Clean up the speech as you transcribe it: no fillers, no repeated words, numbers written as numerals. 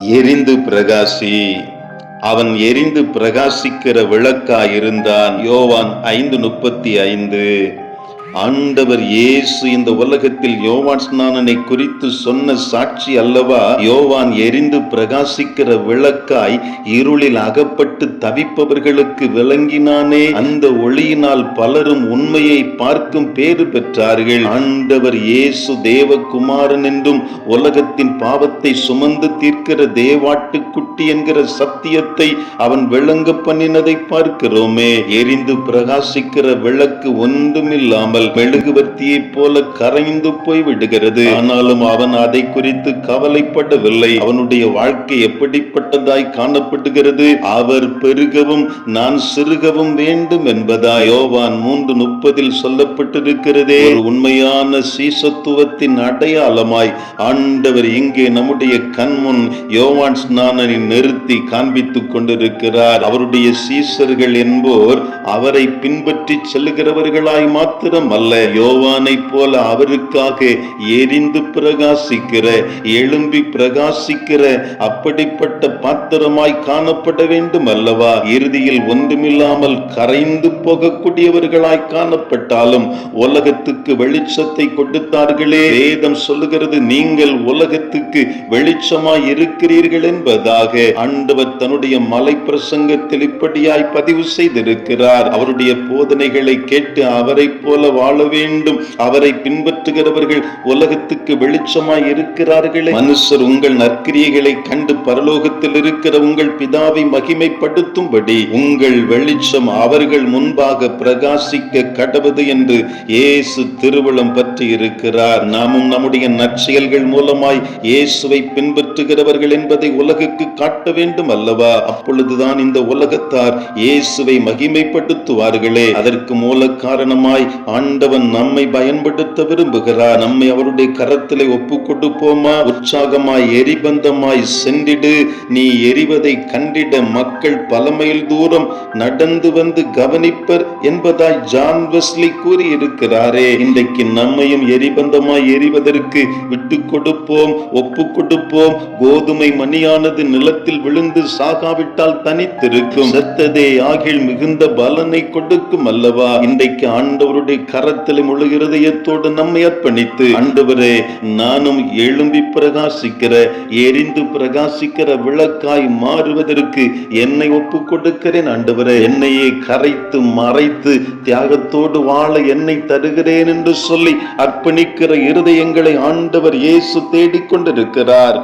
எரிந்து பிரகாசி. அவன் எரிந்து பிரகாசிக்கிற விளக்காயிருந்தான். யோவான் 5:35. ஆண்டவர் இயேசு இந்த உலகத்தில் யோவான் ஸ்நானனை குறித்து சொன்ன சாட்சி அல்லவா? யோவான் எரிந்து பிரகாசிக்கிற விளக்காய் இருளில் அகப்பட்டு தவிப்பவர்களுக்கு விளங்கினானே. அந்த ஒளியினால் பலரும் உண்மையை பார்க்கும் பேறு பெற்றார்கள். ஆண்டவர் இயேசு தேவகுமாரன் என்றும் உலகத்தின் பாவத்தை சுமந்து தீர்க்கிற தேவாட்டுக்குட்டி என்கிற சத்தியத்தை அவன் விளங்க பண்ணினதை பார்க்கிறோமே. எரிந்து பிரகாசிக்கிற விளக்கு ஒன்றுமில்லாமல் மெழுகுவர்த்தியை போல கரைந்து போய் விடுகிறது. ஆனாலும் அவன் அதை குறித்து கவலைப்படவில்லை. அவனுடைய வாழ்க்கை எப்படிப்பட்டதாய் காணப்படுகிறது? அவர் பெருகவும் நான் சிறுகவும் வேண்டும் என்பதா யோவான் 3:30 சொல்லப்பட்டிருக்கிறதே. ஒரு உண்மையான சீசத்துவத்தின் அடையாளமாய் ஆண்டவர் இங்கே நம்முடைய கண்முன் யோவான் ஸ்நானனை நிறுத்தி காண்பித்துக் கொண்டிருக்கிறார். அவருடைய சீசர்கள் என்போர் அவரை பின்பற்றி செல்லுகிறவர்களாய் மாத்திரம் அல்ல, யோவானை போல அவருக்காக எரிந்து பிரகாசிக்கிற, எழும்பி பிரகாசிக்கிற அப்படிப்பட்ட பாத்திரமாய் காணப்பட வேண்டும் அல்லவா? இறுதியில் ஒன்றுமில்லாமல் கரைந்து போகக்கூடியவர்களாய் காணப்பட்டாலும் உலகத்துக்கு வெளிச்சத்தை கொடுத்தார்களே. வேதம் சொல்லுகிறது, நீங்கள் உலகத்துக்கு வெளிச்சமாய் இருக்கிறீர்கள் என்பதாக. ஆண்டவர் தன்னுடைய மலை பிரசங்கத்தில் இப்படியாய் பதிவு செய்திருக்கிறார். அவருடைய போதனைகளை கேட்டு அவரை போல வாழ வேண்டும். அவரை பின்பற்றுகிறவர்கள் உலகத்துக்கு வெளிச்சமாய் இருக்கிறார்களே. மனுஷர் உங்கள் நற்கிரியைகளை கண்டு பரலோகத்தில் இருக்கிற உங்கள் பிதாவை மகிமைப்படுத்தும்படி உங்கள் வெளிச்சம் அவர்கள் முன்பாக பிரகாசிக்க கடவுது என்று இயேசு திருவுளம் பற்றி இருக்கிறார். நாமும் நம்முடைய நற்செயல்கள் மூலமாய் இயேசுவை பின்பற்றுகிறவர்கள் என்பதை உலகுக்கு காட்ட வேண்டும் அல்லவா? அப்பொழுதுதான் இந்த உலகத்தார் இயேசுவை மகிமைப்படுத்துவார்களே. அதற்கு மூல காரணமாய் ஆண்டவன் நம்மை பயன்படுத்த விரும்புகிறார். நம்மை அவருடைய கரத்திலே ஒப்பு கொடுப்போமா? உற்சாகமாய் எரிபந்தமாய் சென்றிடு, நீ எரிவதை கண்டிட மக்கள் பல மைல் தூரம் நடந்து வந்து கவனிப்பர் என்பதாய் ஜான் வெஸ்லி கூறியிருக்கிறாரே. இன்றைக்கு நம்மையும் எரிபந்தமாய் எரிவதற்கு விட்டு கொடுப்போம், ஒப்பு கொடுப்போம். கோதுமை மணியானது நிலத்தில் விழுந்து சாகாவிட்டால் தனித்திருக்கும், செத்ததே ஆகில் மிகுந்த பலனை கொடுக்கும் அல்லவா? இன்றைக்கு ஆண்டவருடைய கரத்தில் முழு இருதயத்தோடு நம்மை அர்ப்பணித்து, ஆண்டவரே, நானும் எழும்பி பிரகாசிக்கிற, எரிந்து பிரகாசிக்கிற விளக்காய் மாறுவதற்கு என்னை ஒப்பு கொடுக்கிறேன். ஆண்டவரே, என்னையே கரைத்து மறைத்து தியாகத்தோடு வாழ என்னை தருகிறேன் என்று சொல்லி அர்ப்பணிக்கிற இருதயங்களை ஆண்டவர் இயேசு தேடிக்கொண்டிருக்கிறார்.